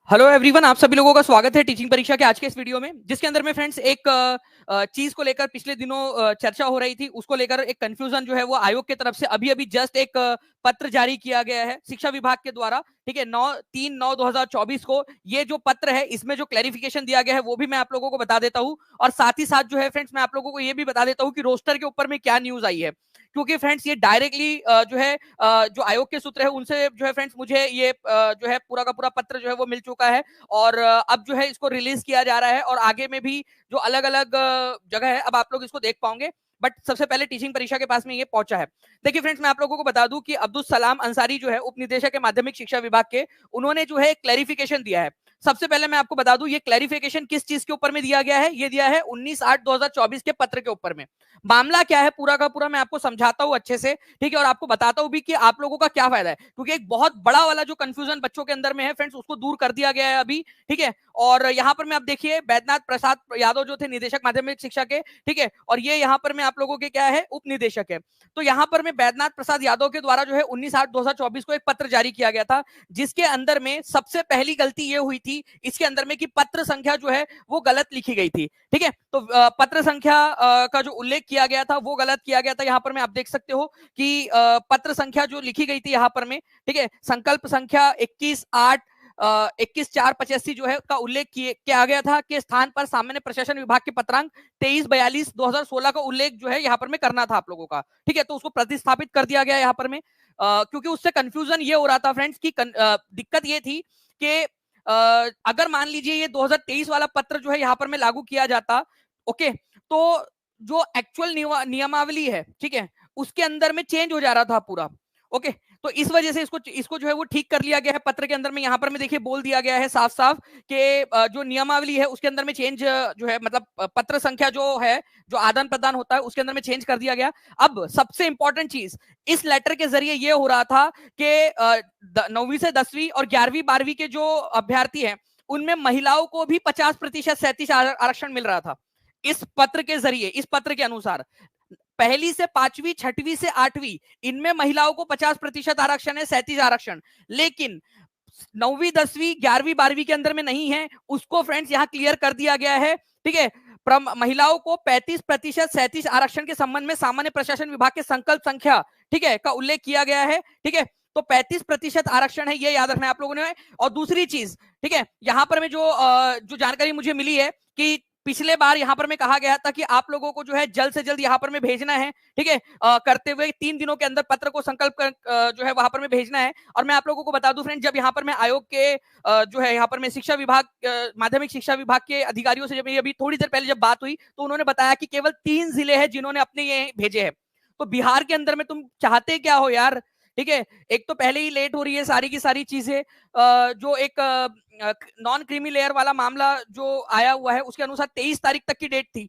Hello everyone, आप सभी लोगों का स्वागत है टीचिंग परीक्षा के आज के इस वीडियो में, जिसके अंदर में फ्रेंड्स एक चीज को लेकर पिछले दिनों चर्चा हो रही थी। उसको लेकर एक कंफ्यूजन जो है वो आयोग की तरफ से अभी अभी जस्ट एक पत्र जारी किया गया है शिक्षा विभाग के द्वारा। ठीक है, 9/3/2024 को ये जो पत्र है इसमें जो क्लैरिफिकेशन दिया गया है वो भी मैं आप लोगों को बता देता हूँ। और साथ ही साथ जो है फ्रेंड्स मैं आप लोगों को ये भी बता देता हूँ कि रोस्टर के ऊपर में क्या न्यूज आई है, क्योंकि फ्रेंड्स ये डायरेक्टली जो है जो आयोग के सूत्र है उनसे जो है फ्रेंड्स मुझे ये जो है पूरा का पूरा पत्र जो है वो मिल चुका है। और अब जो है इसको रिलीज किया जा रहा है और आगे में भी जो अलग अलग जगह है अब आप लोग इसको देख पाओगे। बट सबसे पहले टीचिंग परीक्षा के पास में ये पहुंचा है। देखिए फ्रेंड्स, मैं आप लोगों को बता दूं कि अब्दुल सलाम अंसारी जो है उप निदेशक है माध्यमिक शिक्षा विभाग के, उन्होंने जो है क्लैरिफिकेशन दिया है। सबसे पहले मैं आपको बता दूं ये क्लैरिफिकेशन किस चीज के ऊपर में दिया गया है। ये दिया है 19/8/2024 के पत्र के ऊपर में। मामला क्या है पूरा का पूरा मैं आपको समझाता हूं अच्छे से, ठीक है, और आपको बताता हूं भी कि आप लोगों का क्या फायदा है, क्योंकि एक बहुत बड़ा वाला जो कंफ्यूजन बच्चों के अंदर में है फ्रेंड्स उसको दूर कर दिया गया है अभी। ठीक है, और यहाँ पर मैं आप देखिए बैद्यनाथ प्रसाद यादव जो थे निदेशक माध्यमिक शिक्षा के, ठीक है, और ये यहाँ पर मैं आप लोगों के क्या है उप निदेशक है। तो यहाँ पर मैं बैद्यनाथ प्रसाद यादव के द्वारा जो है 19/8/2024 को एक पत्र जारी किया गया था, जिसके अंदर में सबसे पहली गलती ये हुई थी इसके अंदर में कि पत्र संख्या जो है वो गलत लिखी गई थी। ठीक है, तो पत्र संख्या का जो उल्लेख किया गया था वो गलत किया गया था। यहाँ पर मैं आप देख सकते हो कि पत्र संख्या जो लिखी गई थी यहाँ पर में, ठीक है, संकल्प संख्या 21/4/85 जो है का उल्लेख किया गया था के स्थान पर सामान्य प्रशासन विभाग के पत्रांक 23/42/2016 का उल्लेख जो है यहाँ पर में करना था आप लोगों का। ठीक है, तो उसको प्रतिस्थापित कर दिया गया यहाँ पर में, क्योंकि उससे कंफ्यूजन ये हो रहा था फ्रेंड्स की दिक्कत ये थी कि अगर मान लीजिए ये 2023 वाला पत्र जो है यहाँ पर में लागू किया जाता, ओके, तो जो एक्चुअल नियमावली है, ठीक है, उसके अंदर में चेंज हो जा रहा था पूरा। ओके, तो इस वजह से इसको इसको जो है वो ठीक कर लिया गया है पत्र के अंदर में। यहाँ पर में देखिए बोल दिया गया है साफ साफ कि जो नियमावली है उसके अंदर में चेंज जो है मतलब पत्र संख्या जो है जो आदान प्रदान होता है उसके अंदर में चेंज कर दिया गया। अब सबसे इंपॉर्टेंट चीज इस लेटर के जरिए ये हो रहा था कि 9वीं से 10वीं और 11वीं 12वीं के जो अभ्यर्थी हैं उनमें महिलाओं को भी 50% 37 आरक्षण मिल रहा था। इस पत्र के जरिए, इस पत्र के अनुसार पहली से 5वीं 6वीं से 8वीं इनमें महिलाओं को 50% आरक्षण है, 37 आरक्षण, लेकिन 9वीं 10वीं 11वीं 12वीं के अंदर में नहीं है। उसको फ्रेंड्स यहाँ क्लियर कर दिया गया है। ठीक है, महिलाओं को 35% 37 आरक्षण के संबंध में सामान्य प्रशासन विभाग के संकल्प संख्या, ठीक है, का उल्लेख किया गया है। ठीक है, तो 35% आरक्षण है, ये याद रखना है आप लोगों ने। और दूसरी चीज, ठीक है, यहाँ पर में जो जानकारी मुझे मिली है कि पिछले बार यहाँ पर में कहा गया था कि आप लोगों को जो है जल्द से जल्द यहाँ पर में भेजना है। ठीक है, करते हुए 3 दिनों के अंदर पत्र को संकल्प कर जो है वहां पर में भेजना है। और मैं आप लोगों को बता दूं फ्रेंड, जब यहाँ पर मैं आयोग के जो है यहाँ पर मैं शिक्षा विभाग माध्यमिक शिक्षा विभाग के अधिकारियों से जब अभी थोड़ी देर पहले जब बात हुई तो उन्होंने बताया कि केवल 3 जिले हैं जिन्होंने अपने ये भेजे हैं। तो बिहार के अंदर में तुम चाहते क्या हो यार। ठीक है, एक तो पहले ही लेट हो रही है सारी की सारी चीजें, जो एक नॉन क्रीमी लेयर वाला मामला जो आया हुआ है उसके अनुसार 23 तारीख तक की डेट थी,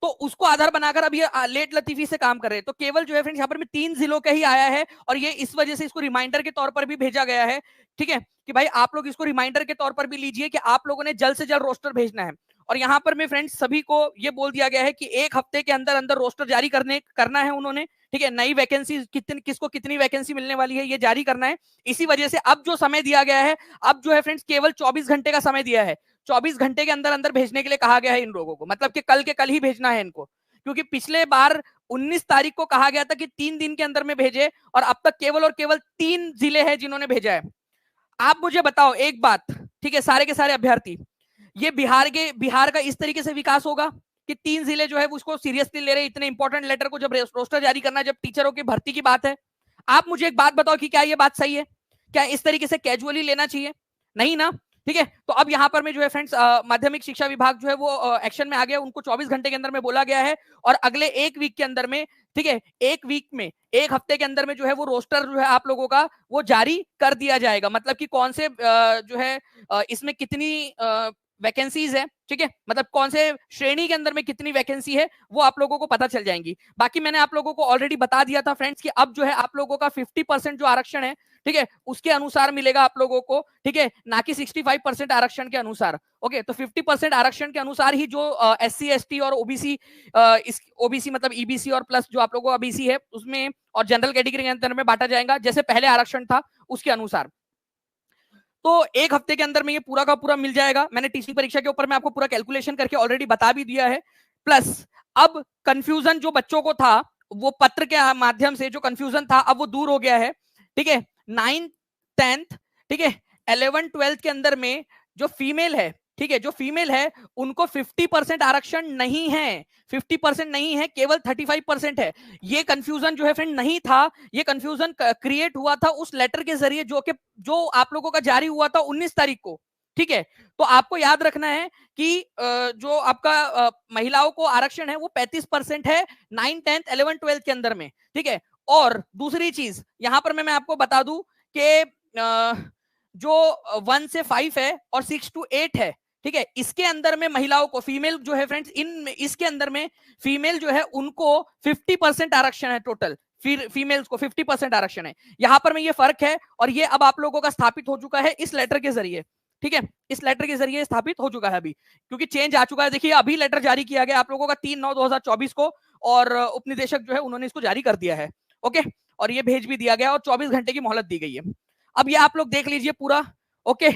तो उसको आधार बनाकर अब ये लेट लतीफी से काम कर रहे हैं। तो केवल जो है फ्रेंड्स यहाँ पर 3 जिलों का ही आया है और ये इस वजह से इसको रिमाइंडर के तौर पर भी भेजा गया है। ठीक है, कि भाई आप लोग इसको रिमाइंडर के तौर पर भी लीजिए कि आप लोगों ने जल्द से जल्द रोस्टर भेजना है। और यहाँ पर में फ्रेंड्स सभी को ये बोल दिया गया है कि 1 हफ्ते के अंदर अंदर रोस्टर जारी करना है उन्होंने। ठीक है, नई वैकेंसी किसको कितनी वैकेंसी मिलने वाली है ये जारी करना है। इसी वजह से अब जो समय दिया गया है, अब जो है फ्रेंड्स केवल 24 घंटे का समय दिया है। 24 घंटे के अंदर अंदर भेजने के लिए कहा गया है इन लोगों को, मतलब कि कल के कल ही भेजना है इनको, क्योंकि पिछले बार 19 तारीख को कहा गया था कि 3 दिन के अंदर में भेजे और अब तक केवल और केवल 3 जिले हैं जिन्होंने भेजा है। आप मुझे बताओ एक बात, ठीक है, सारे के सारे अभ्यर्थी, ये बिहार का इस तरीके से विकास होगा कि 3 जिले जो है उसको सीरियसली ले रहे, इतने इंपॉर्टेंट लेटर को जब रोस्टर जारी करना, जब टीचरों की भर्ती की बात है। आप मुझे एक बात बताओ कि क्या ये बात सही है? क्या इस तरीके से कैजुअली लेना चाहिए? नहीं ना। ठीक है, तो अब यहाँ पर में जो है फ्रेंड्स माध्यमिक शिक्षा विभाग जो है वो एक्शन में आ गया, उनको 24 घंटे के अंदर में बोला गया है और अगले 1 वीक के अंदर में, ठीक है, 1 वीक में 1 हफ्ते के अंदर में जो है वो रोस्टर जो है आप लोगों का वो जारी कर दिया जाएगा। मतलब कि कौन से जो है इसमें कितनी वैकेंसीज है, ठीक है, मतलब कौन से श्रेणी के अंदर में कितनी वैकेंसी है वो आप लोगों को पता चल जाएंगी। बाकी मैंने आप लोगों को ऑलरेडी बता दिया था फ्रेंड्स कि अब जो है आप लोगों का 50% जो आरक्षण है, ठीक है, उसके अनुसार मिलेगा आप लोगों को। ठीक है, ना कि 65% आरक्षण के अनुसार। ओके, तो 50% आरक्षण के अनुसार ही जो SC ST और ओबीसी, ओबीसी मतलब ईबीसी और प्लस जो आप लोगों का बीसी है उसमें और जनरल कैटेगरी के अंदर में बांटा जाएगा, जैसे पहले आरक्षण था उसके अनुसार। तो एक हफ्ते के अंदर में ये पूरा का पूरा मिल जाएगा। मैंने टीसी परीक्षा के ऊपर मैं आपको पूरा कैलकुलेशन करके ऑलरेडी बता भी दिया है। प्लस अब कंफ्यूजन जो बच्चों को था, वो पत्र के माध्यम से जो कंफ्यूजन था अब वो दूर हो गया है। ठीक है, 9th 10th, ठीक है, 11th 12th के अंदर में जो फीमेल है, ठीक है, जो फीमेल है उनको 50% आरक्षण नहीं है, 50% नहीं है, केवल 35% है। ये कंफ्यूजन जो है फ्रेंड नहीं था, ये कंफ्यूजन क्रिएट हुआ था उस लेटर के जरिए जो आप लोगों का जारी हुआ था 19 तारीख को। ठीक है, तो आपको याद रखना है कि जो आपका महिलाओं को आरक्षण है वो 35% है 9, 10, 11, 12 के अंदर में। ठीक है, और दूसरी चीज यहां पर मैं आपको बता दूं कि जो 1 से 5 है और 6 to 8 है, ठीक है, इसके अंदर में महिलाओं को, फीमेल जो है फ्रेंड्स, इसके अंदर में फीमेल जो है उनको 50% आरक्षण है टोटल। फीमेल्स को 50% आरक्षण है। यहां पर में ये फर्क है, और ये अब आप लोगों का स्थापित हो चुका है इस लेटर के जरिए। ठीक है, इस लेटर के जरिए स्थापित हो चुका है अभी, क्योंकि चेंज आ चुका है। देखिए अभी लेटर जारी किया गया आप लोगों का 3/9/2024 को, और उपनिदेशक जो है उन्होंने इसको जारी कर दिया है। ओके, और ये भेज भी दिया गया और 24 घंटे की मोहलत दी गई है। अब ये आप लोग देख लीजिए पूरा। ओके,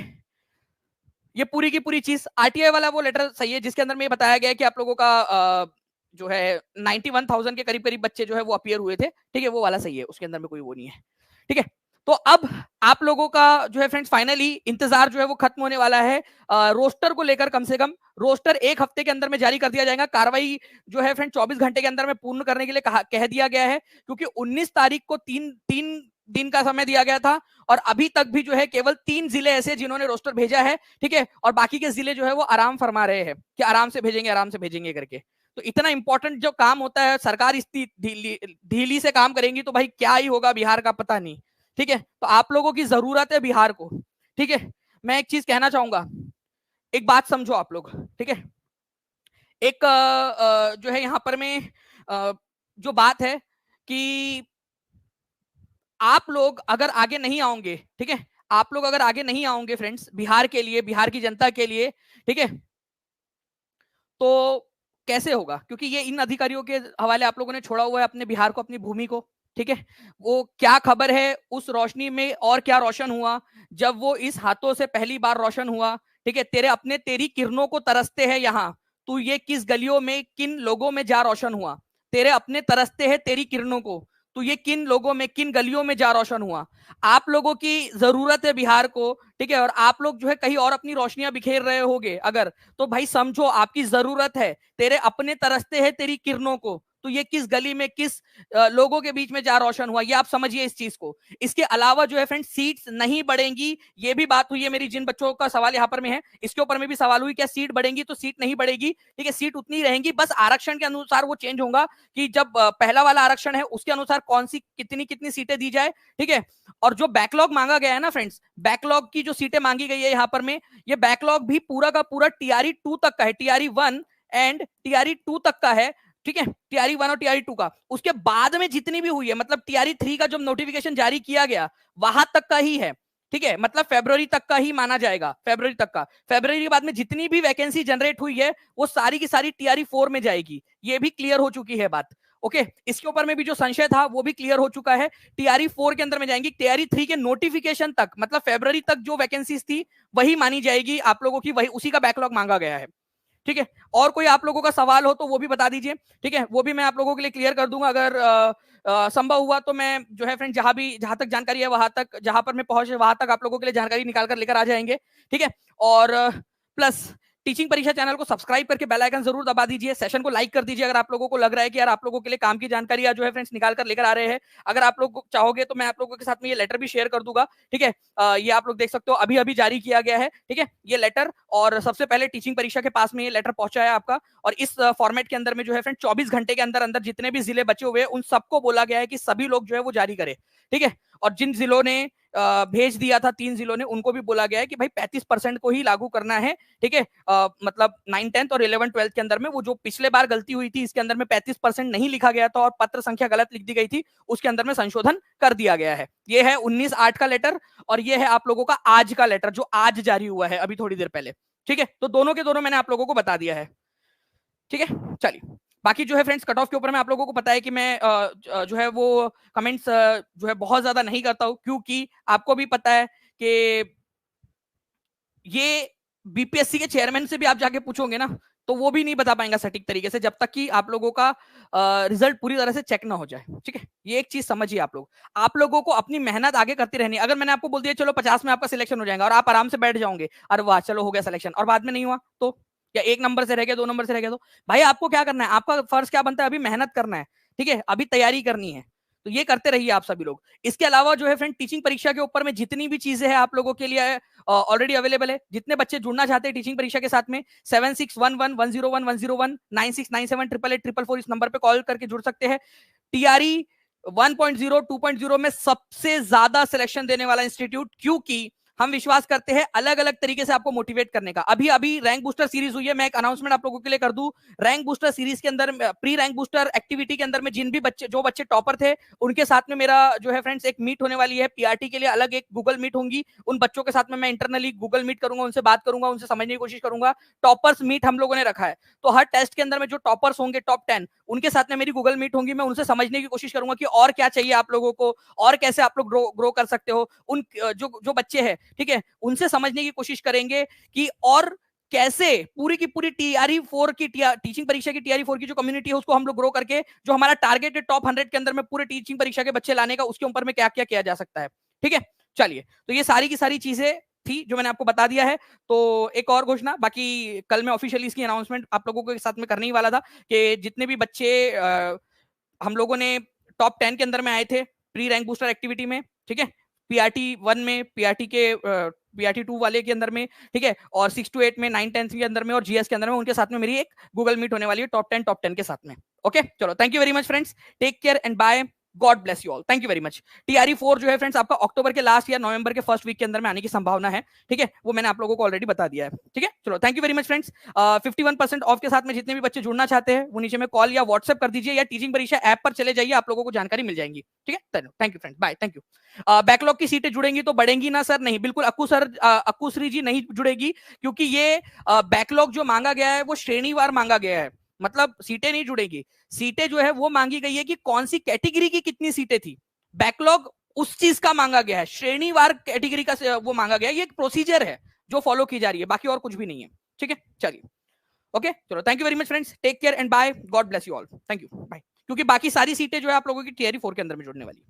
ये पूरी की पूरी चीज आरटीआई वाला वो लेटर सही है जिसके अंदर में बताया गया है कि आप लोगों का जो है 91,000 के करीब करीब बच्चे जो है वो अपीयर हुए थे। ठीक है, वो वाला सही है, उसके अंदर में कोई वो नहीं है। ठीक है, तो अब आप लोगों का जो है फ्रेंड्स फाइनली इंतजार जो है वो खत्म होने वाला है। रोस्टर को लेकर कम से कम रोस्टर एक हफ्ते के अंदर में जारी कर दिया जाएगा। कार्रवाई जो है फ्रेंड 24 घंटे के अंदर में पूर्ण करने के लिए कह दिया गया है, क्योंकि 19 तारीख को तीन दिन का समय दिया गया था, और अभी तक भी जो है केवल 3 जिले ऐसे जिन्होंने रोस्टर भेजा है। ठीक है, और बाकी के जिले जो है वो आराम फरमा रहे हैं कि आराम से भेजेंगे करके। तो इतना इंपॉर्टेंट जो काम होता है, सरकार इतनी ढीली से काम करेंगी तो भाई क्या ही होगा बिहार का पता नहीं। ठीक है, तो आप लोगों की जरूरत है बिहार को। ठीक है, मैं एक चीज कहना चाहूंगा, एक बात समझो आप लोग। ठीक है, एक जो है यहां पर में जो बात है कि आप लोग अगर आगे नहीं आओगे, ठीक है, आप लोग अगर आगे नहीं आओगे फ्रेंड्स बिहार के लिए, बिहार की जनता के लिए, ठीक है, तो कैसे होगा? क्योंकि ये इन अधिकारियों के हवाले आप लोगों ने छोड़ा हुआ है अपने बिहार को, अपनी भूमि को। ठीक है, वो क्या खबर है उस रोशनी में, और क्या रोशन हुआ जब वो इस हाथों से पहली बार रोशन हुआ। ठीक है, तेरी किरणों को तरसते हैं यहाँ, तू ये किस गलियों में किन लोगों में जा रोशन हुआ। तेरे अपने तरसते हैं तेरी किरणों को, तो ये किन लोगों में किन गलियों में जा रोशन हुआ। आप लोगों की जरूरत है बिहार को। ठीक है, और आप लोग जो है कहीं और अपनी रोशनियां बिखेर रहे होगे अगर, तो भाई समझो आपकी जरूरत है, तेरे अपने तरसते हैं तेरी किरणों को, तो ये किस गली में किस लोगों के बीच में जा रोशन हुआ, ये आप समझिए इस चीज को। इसके अलावा जो है फ्रेंड सीट्स नहीं बढ़ेंगी, ये भी बात हुई है मेरी, जिन बच्चों का सवाल यहाँ पर में है इसके ऊपर में भी सवाल हुई क्या सीट बढ़ेंगी, तो सीट नहीं बढ़ेगी। ठीक है, सीट उतनी रहेंगी, बस आरक्षण के अनुसार वो चेंज होगा कि जब पहला वाला आरक्षण है उसके अनुसार कौन सी कितनी कितनी सीटें दी जाए। ठीक है, और जो बैकलॉग मांगा गया है ना फ्रेंड्स, बैकलॉग की जो सीटें मांगी गई है यहाँ पर में, ये बैकलॉग भी पूरा का पूरा टीआरई 2 तक का है, टीआरई 1 एंड टीआरई 2 तक का है। ठीक है, टीआरई 1 और टीआरई 2 का, उसके बाद में जितनी भी हुई है, मतलब टीआरई 3 का जब नोटिफिकेशन जारी किया गया वहां तक का ही है। ठीक है, मतलब फरवरी तक का ही माना जाएगा, फरवरी तक का। फरवरी के बाद में जितनी भी वैकेंसी जनरेट हुई है वो सारी की सारी टीआरई 4 में जाएगी, ये भी क्लियर हो चुकी है बात। ओके, इसके ऊपर में भी जो संशय था वो भी क्लियर हो चुका है, टीआरई 4 के अंदर में जाएंगी। टीआरई 3 के नोटिफिकेशन तक, मतलब फरवरी तक जो वैकेंसीज थी वही मानी जाएगी आप लोगों की, वही उसी का बैकलॉग मांगा गया है। ठीक है, और कोई आप लोगों का सवाल हो तो वो भी बता दीजिए। ठीक है, वो भी मैं आप लोगों के लिए क्लियर कर दूंगा अगर संभव हुआ तो। मैं जो है फ्रेंड जहां तक जानकारी है वहां तक, जहां पर मैं पहुंचे वहां तक आप लोगों के लिए जानकारी निकाल कर लेकर आ जाएंगे। ठीक है, और प्लस टीचिंग परीक्षा चैनल को सब्सक्राइब करके बेल आइकन जरूर दबा दीजिए, सेशन को लाइक कर दीजिए अगर आप लोगों को लग रहा है कि यार आप लोगों के लिए काम की जानकारी जो है फ्रेंड्स निकाल कर लेकर आ रहे हैं। अगर आप लोग चाहोगे तो मैं आप लोगों के साथ में ये लेटर भी शेयर कर दूंगा। ठीक है, ये आप लोग देख सकते हो अभी अभी जारी किया गया है। ठीक है, ये लेटर, और सबसे पहले टीचिंग परीक्षा के पास में ये लेटर पहुंचा है आपका, और इस फॉर्मेट के अंदर में जो है फ्रेंड 24 घंटे के अंदर अंदर जितने भी जिले बचे हुए हैं उन सबको बोला गया है कि सभी लोग जो है वो जारी करें। ठीक है, और जिन जिलों ने भेज दिया था, 3 जिलों ने, उनको भी बोला गया है कि भाई 35% को ही लागू करना है। ठीक है, मतलब 9, 10 और 11, 12 के अंदर में वो जो पिछले बार गलती हुई थी इसके अंदर में 35% नहीं लिखा गया था और पत्र संख्या गलत लिख दी गई थी, उसके अंदर में संशोधन कर दिया गया है। ये है 19/8 का लेटर, और ये है आप लोगों का आज का लेटर जो आज जारी हुआ है अभी थोड़ी देर पहले। ठीक है, तो दोनों के दोनों मैंने आप लोगों को बता दिया है। ठीक है, चलिए बाकी जो है फ्रेंड्स कट ऑफ के ऊपर में आप लोगों को पता है कि मैं जो है वो कमेंट्स जो है बहुत ज्यादा नहीं करता हूं, क्योंकि आपको भी पता है कि ये बीपीएससी के चेयरमैन से भी आप जाके पूछोगे ना, तो वो भी नहीं बता पाएंगे सटीक तरीके से, जब तक कि आप लोगों का रिजल्ट पूरी तरह से चेक ना हो जाए। ठीक है, ये एक चीज समझिए आप लोगों को अपनी मेहनत आगे करती रहनी। अगर मैंने आपको बोल दिया चलो 50 में आपका सिलेक्शन हो जाएगा और आप आराम से बैठ जाओगे, अरे वाह चलो हो गया सिलेक्शन, और बाद में नहीं हुआ तो, या 1 नंबर से रह गया, 2 नंबर से रह गया, तो भाई आपको क्या करना है, आपका फर्ज क्या बनता है, अभी मेहनत करना है। ठीक है, अभी तैयारी करनी है, तो ये करते रहिए आप सभी लोग। इसके अलावा जो है फ्रेंड, टीचिंग परीक्षा के ऊपर में जितनी भी चीजें हैं आप लोगों के लिए ऑलरेडी अवेलेबल है। जितने बच्चे जुड़ना चाहते हैं टीचिंग परीक्षा के साथ में, 7611101101 9697884444 इस नंबर पे कॉल करके जुड़ सकते हैं। टीआरई 1.0 2.0 में सबसे ज्यादा सिलेक्शन देने वाला इंस्टीट्यूट, क्योंकि हम विश्वास करते हैं अलग अलग तरीके से आपको मोटिवेट करने का। अभी अभी रैंक बूस्टर सीरीज हुई है, मैं एक अनाउंसमेंट आप लोगों के लिए कर दूं। रैंक बूस्टर सीरीज के अंदर, प्री रैंक बूस्टर एक्टिविटी के अंदर में जिन भी बच्चे, जो बच्चे टॉपर थे, उनके साथ में मेरा जो है फ्रेंड्स एक मीट होने वाली है। पीआरटी के लिए अलग एक गूगल मीट होंगी, उन बच्चों के साथ में मैं इंटरनली गूगल मीट करूंगा, उनसे बात करूंगा, उनसे समझने की कोशिश करूंगा। टॉपर्स मीट हम लोगों ने रखा है, तो हर टेस्ट के अंदर में जो टॉपर्स होंगे टॉप 10, उनके साथ में मेरी गूगल मीट होंगी। मैं उनसे समझने की कोशिश करूंगा कि और क्या चाहिए आप लोगों को, और कैसे आप लोग ग्रो कर सकते हो। उन जो बच्चे हैं, ठीक है, उनसे समझने की कोशिश करेंगे कि और कैसे पूरी की पूरी टीआरई 4 की टीचिंग परीक्षा की टीआरई 4 की जो कम्युनिटी है उसको हम लोग ग्रो करके, जो हमारा टारगेट है टॉप 100 के अंदर में पूरे टीचिंग परीक्षा के बच्चे लाने का, उसके ऊपर में क्या क्या किया जा सकता है। ठीक है, चलिए, तो ये सारी की सारी चीजें थी जो मैंने आपको बता दिया है। तो एक और घोषणा, बाकी कल मैं ऑफिशियली इसकी अनाउंसमेंट आप लोगों के साथ में करने ही वाला था कि जितने भी बच्चे हम लोगों ने टॉप 10 के अंदर में आए थे प्री रैंक बूस्टर एक्टिविटी में, ठीक है, पीआरटी 1 में, पीआरटी 2 वाले के अंदर में, ठीक है, और 6 to 8 में, 9 10 के अंदर में, और जीएस के अंदर में, उनके साथ में मेरी एक गूगल मीट होने वाली है टॉप 10 के साथ में। ओके, चलो, thank you very much friends, take care and bye, God bless you all, thank you very much. TRE 4 जो है फ्रेंड्स आपका अक्टूबर के लास्ट या नवंबर के फर्स्ट वीक के अंदर में आने की संभावना है। ठीक है, वो मैंने आप लोगों को ऑलरेडी बता दिया है। ठीक है, चलो, thank you very much friends. 51% of के साथ में जितने भी बच्चे जुड़ना चाहते हैं वो नीचे में कॉल या व्हाट्सएप कर दीजिए, या टीचिंग परीक्षा ऐप पर चले जाइए, आप लोगों को जानकारी मिल जाएगी। ठीक है, thank you friend, bye, thank you. Backlog की सीटें जुड़ेंगी तो बढ़ेंगी ना सर? नहीं, बिल्कुल अक्कू श्री जी नहीं जुड़ेगी, क्योंकि ये बैकलॉग जो मांगा गया है वो श्रेणीवार मांगा गया है, मतलब सीटें नहीं जुड़ेगी। सीटें जो है वो मांगी गई है कि कौन सी कैटेगरी की कितनी सीटें थी, बैकलॉग उस चीज का मांगा गया है, श्रेणीवार कैटेगरी का वो मांगा गया है। ये एक प्रोसीजर है जो फॉलो की जा रही है, बाकी और कुछ भी नहीं है। ठीक है, चलिए, ओके, चलो, thank you very much friends, take care and bye, God bless you all, thank you, bye. क्योंकि बाकी सारी सीटें जो है आप लोगों की टीआरई 4 के अंदर में जुड़ने वाली है।